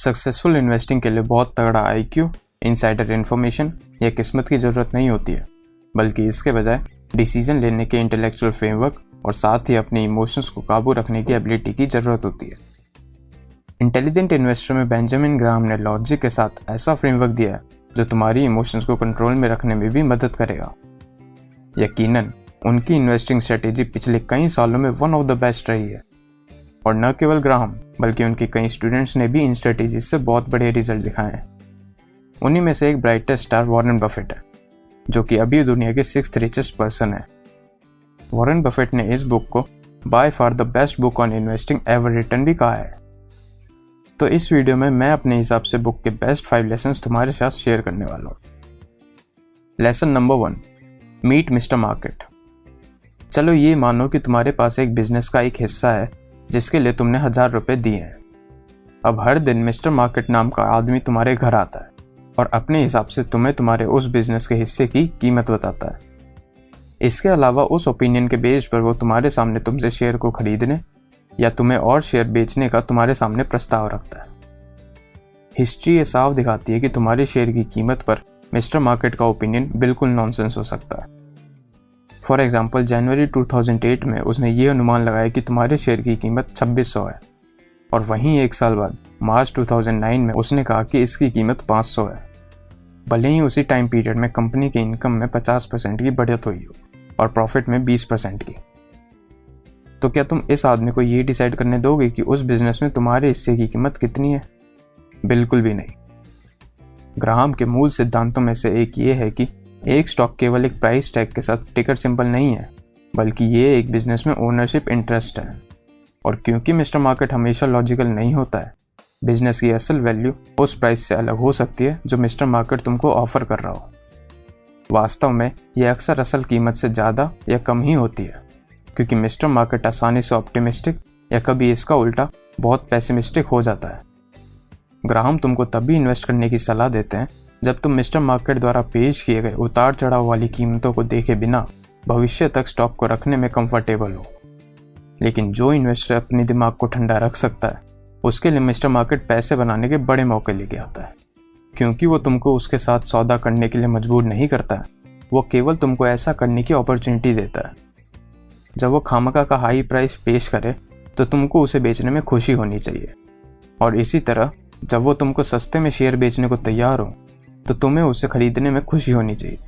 Successful investing के लिए बहुत तगड़ा आईक्यू, इनसाइडर इन्फॉर्मेशन या किस्मत की ज़रूरत नहीं होती है, बल्कि इसके बजाय डिसीजन लेने के इंटेलेक्चुअल फ्रेमवर्क और साथ ही अपने इमोशंस को काबू रखने की एबिलिटी की ज़रूरत होती है। इंटेलिजेंट इन्वेस्टर में बेंजामिन ग्राहम ने लॉजिक के साथ ऐसा फ्रेमवर्क दिया है जो तुम्हारी इमोशंस को कंट्रोल में रखने में भी मदद करेगा। यकीनन उनकी इन्वेस्टिंग स्ट्रेटेजी पिछले कई सालों में वन ऑफ द बेस्ट रही है, और न केवल ग्राहम बल्कि उनके कई स्टूडेंट्स ने भी इन स्ट्रेटेजीज से बहुत बड़े रिजल्ट दिखाए हैं। उन्हीं में से एक ब्राइटेस्ट स्टार वॉरेन बफेट है, जो कि अभी दुनिया के 6th रिचेस्ट पर्सन है। वॉरेन बफेट ने इस बुक को by far the best book on investing ever written भी कहा है। तो इस वीडियो में मैं अपने हिसाब से बुक के बेस्ट 5 लेसन्स तुम्हारे साथ शेयर करने वाला हूँ। Lesson number 1, meet mister market. चलो ये मानो कि तुम्हारे पास एक बिजनेस का एक हिस्सा है जिसके लिए तुमने 1000 रुपये दिए हैं। अब हर दिन मिस्टर मार्केट नाम का आदमी तुम्हारे घर आता है और अपने हिसाब से तुम्हें तुम्हारे उस बिजनेस के हिस्से की कीमत बताता है। इसके अलावा उस ओपिनियन के बेस पर वो तुम्हारे सामने तुमसे शेयर को खरीदने या तुम्हें और शेयर बेचने का तुम्हारे सामने प्रस्ताव रखता है। हिस्ट्री ये साफ दिखाती है कि तुम्हारे शेयर की कीमत पर मिस्टर मार्केट का ओपिनियन बिल्कुल नॉनसेंस हो सकता है। फॉर एग्जाम्पल, जनवरी 2008 में उसने ये अनुमान लगाया कि तुम्हारे शेयर की कीमत 2600 है, और वहीं एक साल बाद मार्च 2009 में उसने कहा कि इसकी कीमत 500 है। भले ही उसी टाइम पीरियड में कंपनी के इनकम में 50% की बढ़त हुई हो और प्रॉफिट में 20% की। तो क्या तुम इस आदमी को ये डिसाइड करने दोगे कि उस बिजनेस में तुम्हारे हिस्से की कीमत कितनी है? बिल्कुल भी नहीं। ग्राहम के मूल सिद्धांतों में से एक ये है कि एक स्टॉक केवल एक प्राइस टैग के साथ टिकर सिंबल नहीं है, बल्कि ये एक बिजनेस में ओनरशिप इंटरेस्ट है। और क्योंकि मिस्टर मार्केट हमेशा लॉजिकल नहीं होता है, बिजनेस की असल वैल्यू उस प्राइस से अलग हो सकती है जो मिस्टर मार्केट तुमको ऑफर कर रहा हो। वास्तव में यह अक्सर असल कीमत से ज़्यादा या कम ही होती है, क्योंकि मिस्टर मार्केट आसानी से ऑप्टिमिस्टिक या कभी इसका उल्टा बहुत पेसिमिस्टिक हो जाता है। ग्राहम तुमको तभी इन्वेस्ट करने की सलाह देते हैं जब तुम मिस्टर मार्केट द्वारा पेश किए गए उतार चढ़ाव वाली कीमतों को देखे बिना भविष्य तक स्टॉक को रखने में कंफर्टेबल हो। लेकिन जो इन्वेस्टर अपने दिमाग को ठंडा रख सकता है, उसके लिए मिस्टर मार्केट पैसे बनाने के बड़े मौके लेके आता है, क्योंकि वो तुमको उसके साथ सौदा करने के लिए मजबूर नहीं करता है, वो केवल तुमको ऐसा करने की अपॉर्चुनिटी देता है। जब वो खामखा का हाई प्राइस पेश करे तो तुमको उसे बेचने में खुशी होनी चाहिए, और इसी तरह जब वो तुमको सस्ते में शेयर बेचने को तैयार हो तो तुम्हें उसे खरीदने में खुशी होनी चाहिए।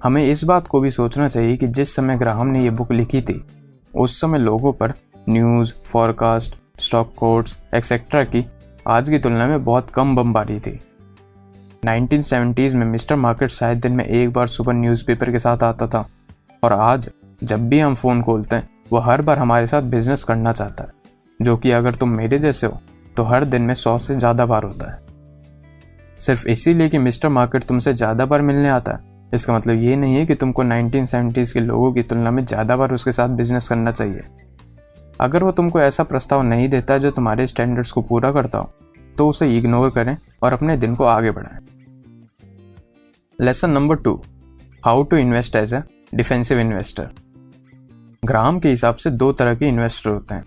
हमें इस बात को भी सोचना चाहिए कि जिस समय ग्राहम ने यह बुक लिखी थी, उस समय लोगों पर news, forecast, stock quotes etcetera की आज की तुलना में बहुत कम बमबारी थी। 1970s में मिस्टर मार्केट शायद दिन में एक बार सुबह न्यूज़पेपर के साथ आता था, और आज जब भी हम फ़ोन खोलते हैं वो हर बार हमारे साथ बिजनेस करना चाहता है, जो कि अगर तुम मेरे जैसे हो तो हर दिन में 100 से ज़्यादा बार होता है। सिर्फ इसीलिए कि मिस्टर मार्केट तुमसे ज़्यादा बार मिलने आता है, इसका मतलब ये नहीं है कि तुमको 1970s के लोगों की तुलना में ज़्यादा बार उसके साथ बिजनेस करना चाहिए। अगर वो तुमको ऐसा प्रस्ताव नहीं देता है जो तुम्हारे स्टैंडर्ड्स को पूरा करता हो, तो उसे इग्नोर करें और अपने दिन को आगे बढ़ाएं। Lesson number 2, how to invest as a defensive investor. Graham के हिसाब से 2 तरह के इन्वेस्टर होते हैं,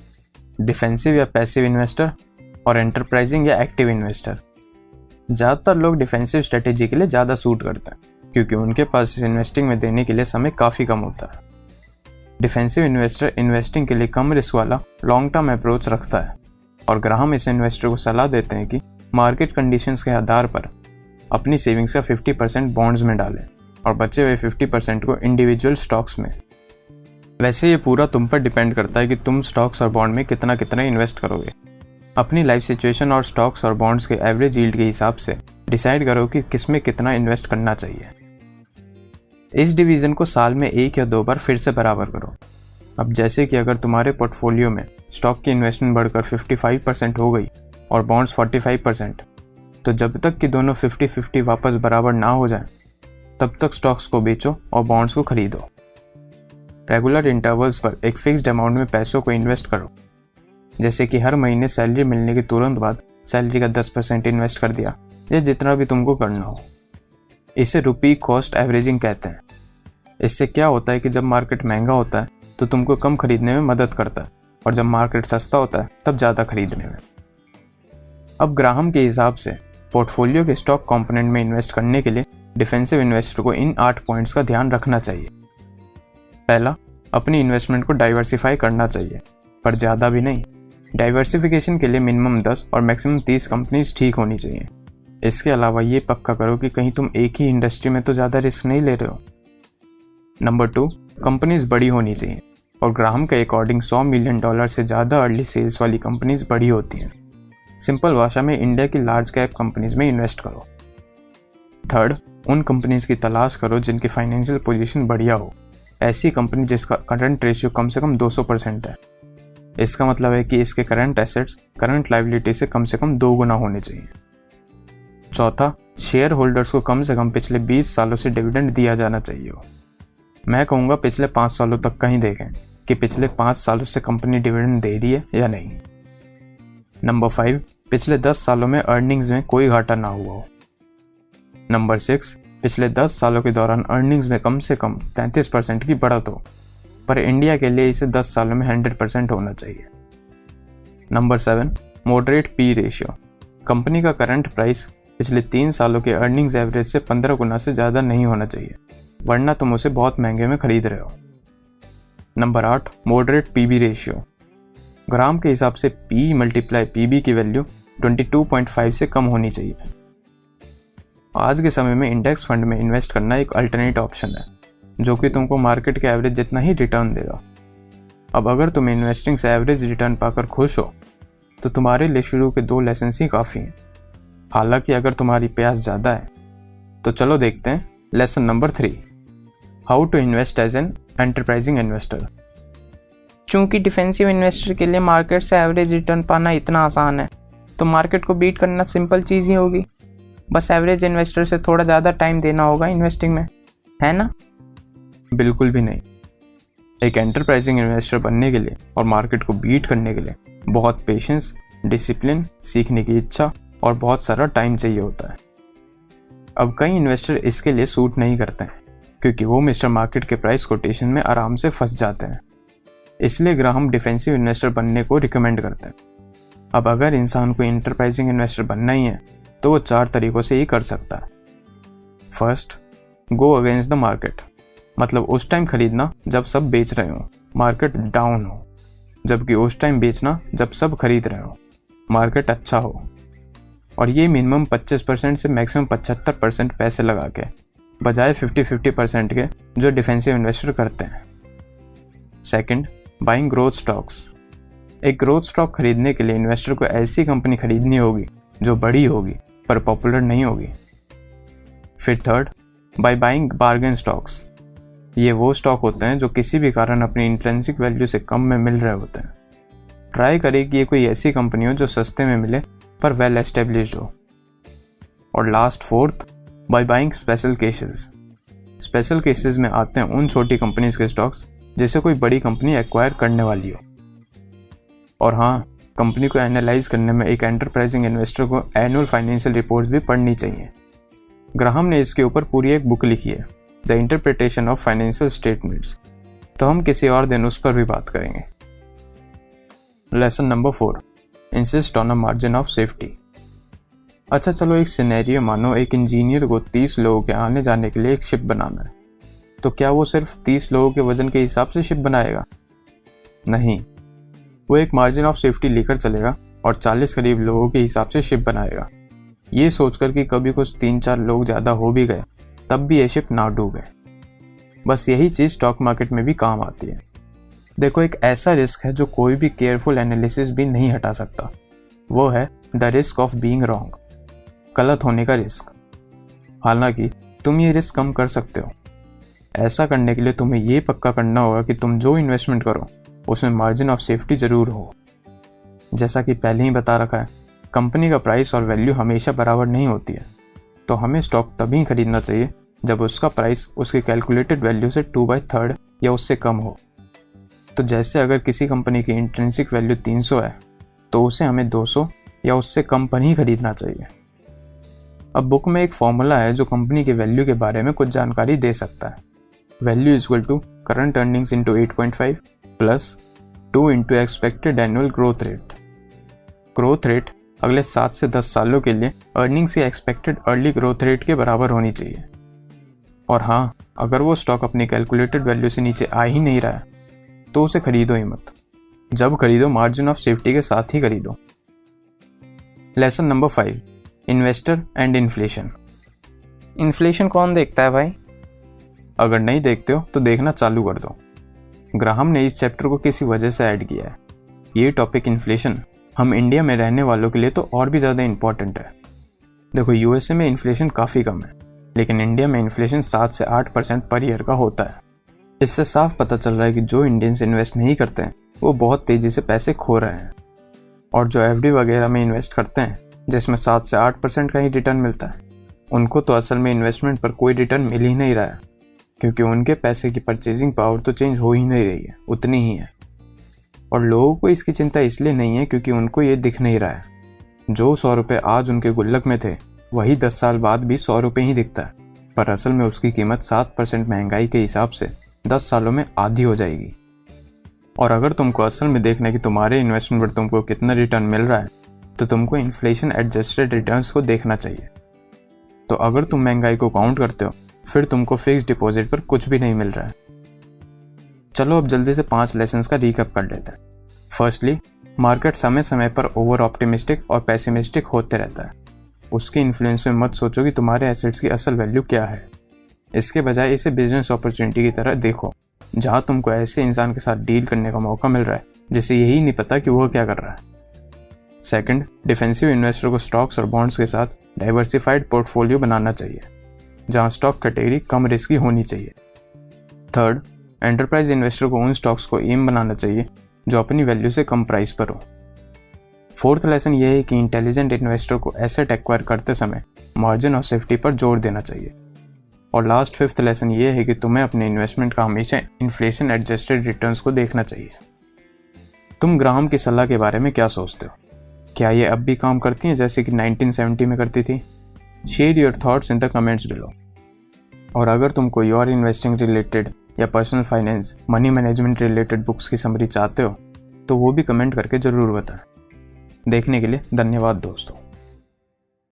डिफेंसिव या पैसिव इन्वेस्टर और एंटरप्राइजिंग या एक्टिव इन्वेस्टर। ज़्यादातर लोग डिफेंसिव स्ट्रेटेजी के लिए ज़्यादा सूट करते हैं, क्योंकि उनके पास इन्वेस्टिंग में देने के लिए समय काफ़ी कम होता है। डिफेंसिव इन्वेस्टर इन्वेस्टिंग के लिए कम रिस्क वाला लॉन्ग टर्म अप्रोच रखता है, और ग्राहम इस इन्वेस्टर को सलाह देते हैं कि मार्केट कंडीशंस के आधार पर अपनी सेविंग्स का 50% बॉन्ड्स में डालें और बचे हुए 50% को इंडिविजुअल स्टॉक्स में। वैसे ये पूरा तुम पर डिपेंड करता है कि तुम स्टॉक्स और बॉन्ड में कितना कितना इन्वेस्ट करोगे। अपनी लाइफ सिचुएशन और स्टॉक्स और बॉन्ड्स के एवरेज यील्ड के हिसाब से डिसाइड करो कि किस में कितना इन्वेस्ट करना चाहिए। इस डिवीज़न को साल में 1 या 2 बार फिर से बराबर करो। अब जैसे कि अगर तुम्हारे पोर्टफोलियो में स्टॉक की इन्वेस्टमेंट बढ़कर 55% हो गई और बॉन्ड्स 45%, तो जब तक कि दोनों 50-50 वापस बराबर ना हो जाए, तब तक स्टॉक्स को बेचो और बॉन्ड्स को खरीदो। रेगुलर इंटरवल्स पर एक फिक्स्ड अमाउंट में पैसों को इन्वेस्ट करो, जैसे कि हर महीने सैलरी मिलने के तुरंत बाद सैलरी का 10% इन्वेस्ट कर दिया, या जितना भी तुमको करना हो। इसे रुपी कॉस्ट एवरेजिंग कहते हैं। इससे क्या होता है कि जब मार्केट महंगा होता है तो तुमको कम खरीदने में मदद करता है, और जब मार्केट सस्ता होता है तब ज़्यादा खरीदने में। अब ग्राहम के हिसाब से पोर्टफोलियो के स्टॉक कंपोनेंट में इन्वेस्ट करने के लिए डिफेंसिव इन्वेस्टर को इन 8 पॉइंट्स का ध्यान रखना चाहिए। पहला, अपनी इन्वेस्टमेंट को डाइवर्सिफाई करना चाहिए, पर ज़्यादा भी नहीं। डाइवर्सिफिकेशन के लिए मिनिमम 10 और मैक्सिमम 30 कंपनीज ठीक होनी चाहिए। इसके अलावा ये पक्का करो कि कहीं तुम एक ही इंडस्ट्री में तो ज़्यादा रिस्क नहीं ले रहे हो। नंबर 2, कंपनीज बड़ी होनी चाहिए, और ग्राहम के अकॉर्डिंग $100 मिलियन से ज़्यादा अर्ली सेल्स वाली कंपनीज बड़ी होती हैं। सिंपल भाषा में इंडिया की लार्ज कैप कंपनीज में इन्वेस्ट करो। थर्ड, उन कंपनीज की तलाश करो जिनकी फाइनेंशियल पोजीशन बढ़िया हो। ऐसी कंपनी जिसका करंट रेशियो कम से कम 200% है। इसका मतलब है कि इसके करंट एसेट्स करंट लायबिलिटी से कम 2 गुना होने चाहिए। चौथा, शेयर होल्डर्स को कम से कम पिछले 20 सालों से डिविडेंड दिया जाना चाहिए हो। मैं कहूँगा पिछले 5 सालों तक कहीं देखें कि पिछले 5 सालों से कंपनी डिविडेंड दे रही है या नहीं। नंबर 5, पिछले 10 सालों में अर्निंग्स में कोई घाटा ना हुआ हो। नंबर 6, पिछले 10 सालों के दौरान अर्निंग्स में कम से कम 33% की बढ़त हो, पर इंडिया के लिए इसे 10 सालों में 100% होना चाहिए। Number 7, moderate P ratio. Company का करंट प्राइस पिछले 3 सालों के अर्निंग्स एवरेज से 15 गुना से ज़्यादा नहीं होना चाहिए, वरना तुम उसे बहुत महंगे में खरीद रहे हो। Number 8, moderate PB ratio. Graham के हिसाब से पी मल्टीप्लाई पीबी की वैल्यू 22.5 से कम होनी चाहिए। आज के समय में इंडेक्स फंड में इन्वेस्ट करना एक अल्टरनेट ऑप्शन है, जो कि तुमको मार्केट के एवरेज जितना ही रिटर्न देगा। अब अगर तुम इन्वेस्टिंग से एवरेज रिटर्न पाकर खुश हो तो तुम्हारे लिए शुरू के 2 लेसन ही काफ़ी हैं। हालांकि अगर तुम्हारी प्यास ज़्यादा है तो चलो देखते हैं lesson number 3, how to invest as an enterprising investor. चूंकि डिफेंसिव इन्वेस्टर के लिए मार्केट से एवरेज रिटर्न पाना इतना आसान है, तो मार्केट को बीट करना सिंपल चीज़ ही होगी। बस एवरेज इन्वेस्टर से थोड़ा ज़्यादा टाइम देना होगा इन्वेस्टिंग में, है ना? बिल्कुल भी नहीं। एक एंटरप्राइजिंग इन्वेस्टर बनने के लिए और मार्केट को बीट करने के लिए बहुत पेशेंस, डिसिप्लिन, सीखने की इच्छा और बहुत सारा टाइम चाहिए होता है। अब कई इन्वेस्टर इसके लिए सूट नहीं करते हैं, क्योंकि वो मिस्टर मार्केट के प्राइस कोटेशन में आराम से फंस जाते हैं। इसलिए ग्राहम डिफेंसिव इन्वेस्टर बनने को रिकमेंड करते हैं। अब अगर इंसान को एंटरप्राइजिंग इन्वेस्टर बनना ही है तो वो 4 तरीक़ों से ही कर सकता है। First, go against the market, मतलब उस टाइम खरीदना जब सब बेच रहे हो, मार्केट डाउन हो, जबकि उस टाइम बेचना जब सब खरीद रहे हो, मार्केट अच्छा हो। और ये मिनिमम 25% से मैक्सिमम 75% पैसे लगा के, बजाय 50-50% के जो डिफेंसिव इन्वेस्टर करते हैं। Second, buying growth stocks. एक ग्रोथ स्टॉक खरीदने के लिए इन्वेस्टर को ऐसी कंपनी खरीदनी होगी जो बड़ी होगी पर पॉपुलर नहीं होगी। फिर third, by buying bargain stocks. ये वो स्टॉक होते हैं जो किसी भी कारण अपनी इंट्रिंसिक वैल्यू से कम में मिल रहे होते हैं। ट्राई करें कि ये कोई ऐसी कंपनी हो जो सस्ते में मिले पर वेल एस्टेब्लिश्ड हो। और last, fourth, by buying special cases. Special cases में आते हैं उन छोटी कंपनीज के स्टॉक्स जिसे कोई बड़ी कंपनी एक्वायर करने वाली हो। और हाँ, कंपनी को एनालाइज करने में एक एंटरप्राइजिंग इन्वेस्टर को एनुअल फाइनेंशियल रिपोर्ट्स भी पढ़नी चाहिए। ग्राहम ने इसके ऊपर पूरी एक बुक लिखी है, the interpretation of financial statements, तो हम किसी और दिन उस पर भी बात करेंगे। Lesson number 4, insist on a margin of safety. अच्छा चलो, एक सिनेरियो मानो एक इंजीनियर को 30 लोगों के आने जाने के लिए एक शिप बनाना है, तो क्या वो सिर्फ 30 लोगों के वजन के हिसाब से शिप बनाएगा? नहीं, वो एक मार्जिन ऑफ सेफ्टी लेकर चलेगा और 40 करीब लोगों के हिसाब से शिप बनाएगा, ये सोचकर कि कभी कुछ 3-4 लोग ज़्यादा हो भी गए तब भी ये शिप ना डूबे। बस यही चीज़ स्टॉक मार्केट में भी काम आती है। देखो, एक ऐसा रिस्क है जो कोई भी केयरफुल एनालिसिस भी नहीं हटा सकता, वो है the risk of being wrong, गलत होने का रिस्क। हालांकि तुम ये रिस्क कम कर सकते हो। ऐसा करने के लिए तुम्हें ये पक्का करना होगा कि तुम जो इन्वेस्टमेंट करो उसमें मार्जिन ऑफ सेफ्टी ज़रूर हो। जैसा कि पहले ही बता रखा है, कंपनी का प्राइस और वैल्यू हमेशा बराबर नहीं होती है, तो हमें स्टॉक तभी खरीदना चाहिए जब उसका प्राइस उसके कैलकुलेटेड वैल्यू से 2/3 या उससे कम हो। तो जैसे अगर किसी कंपनी की इंट्रिंसिक वैल्यू 300 है तो उसे हमें 200 या उससे कम पर ही खरीदना चाहिए। अब बुक में एक फॉर्मूला है जो कंपनी के वैल्यू के बारे में कुछ जानकारी दे सकता है। Value equal to current earnings into 8.5 plus 2 into expected annual growth rate. Growth rate अगले 7 से 10 सालों के लिए अर्निंग्स या एक्सपेक्टेड अर्ली ग्रोथ रेट के बराबर होनी चाहिए। और हाँ, अगर वो स्टॉक अपनी कैलकुलेटेड वैल्यू से नीचे आ ही नहीं रहा है तो उसे खरीदो ही मत। जब खरीदो मार्जिन ऑफ सेफ्टी के साथ ही खरीदो। Lesson number 5, investor and inflation. Inflation कौन देखता है भाई? अगर नहीं देखते हो तो देखना चालू कर दो। ग्राहम ने इस चैप्टर को किसी वजह से ऐड किया है। ये टॉपिक इन्फ्लेशन हम इंडिया में रहने वालों के लिए तो और भी ज़्यादा इम्पॉर्टेंट है। देखो, यूएसए में इन्फ्लेशन काफ़ी कम है, लेकिन इंडिया में इन्फ्लेशन 7 से 8% पर ईयर का होता है। इससे साफ पता चल रहा है कि जो इंडियंस इन्वेस्ट नहीं करते हैं वो बहुत तेज़ी से पैसे खो रहे हैं, और जो एफडी वगैरह में इन्वेस्ट करते हैं जिसमें 7 से 8% का ही रिटर्न मिलता है, उनको तो असल में इन्वेस्टमेंट पर कोई रिटर्न मिल ही नहीं रहा है, क्योंकि उनके पैसे की परचेजिंग पावर तो चेंज हो ही नहीं रही है, उतनी ही है। और लोगों को इसकी चिंता इसलिए नहीं है क्योंकि उनको ये दिख नहीं रहा है, जो 100 रुपये आज उनके गुल्लक में थे वही 10 साल बाद भी 100 रुपये ही दिखता है, पर असल में उसकी कीमत 7% महंगाई के हिसाब से 10 सालों में आधी हो जाएगी। और अगर तुमको असल में देखना है कि तुम्हारे इन्वेस्टमेंट पर तुमको कितना रिटर्न मिल रहा है, तो तुमको इन्फ्लेशन एडजस्टेड रिटर्न्स को देखना चाहिए। तो अगर तुम महंगाई को काउंट करते हो फिर तुमको फिक्स डिपॉजिट पर कुछ भी नहीं मिल रहा है। चलो अब जल्दी से 5 लेसन्स का रिकैप कर लेते हैं। फर्स्टली, मार्केट समय समय पर ओवर ऑप्टिमिस्टिक और पेसिमिस्टिक होते रहता है। उसके इन्फ्लुएंस में मत सोचो कि तुम्हारे एसेट्स की असल वैल्यू क्या है। इसके बजाय इसे बिजनेस अपॉर्चुनिटी की तरह देखो, जहाँ तुमको ऐसे इंसान के साथ डील करने का मौका मिल रहा है जिसे यही नहीं पता कि वह क्या कर रहा है। सेकंड, डिफेंसिव इन्वेस्टर को स्टॉक्स और बॉन्ड्स के साथ डाइवर्सिफाइड पोर्टफोलियो बनाना चाहिए, जहाँ स्टॉक कैटेगरी कम रिस्की होनी चाहिए। थर्ड, एंटरप्राइज इन्वेस्टर को उन स्टॉक्स को एम बनाना चाहिए जो अपनी वैल्यू से कम प्राइस पर हो। फोर्थ लेसन यह है कि इंटेलिजेंट इन्वेस्टर को एसेट एक्वायर करते समय मार्जिन ऑफ सेफ्टी पर जोर देना चाहिए। और लास्ट 5th लेसन ये है कि तुम्हें अपने इन्वेस्टमेंट का हमेशा इन्फ्लेशन एडजस्टेड रिटर्न्स को देखना चाहिए। तुम ग्राहम की सलाह के बारे में क्या सोचते हो? क्या ये अब भी काम करती हैं जैसे कि 1970 में करती थी? Share your thoughts in the comments below. और अगर तुम कोई और इन्वेस्टिंग रिलेटेड या personal finance, money management related books की समरी चाहते हो तो वो भी कमेंट करके ज़रूर बताएं। देखने के लिए धन्यवाद दोस्तों।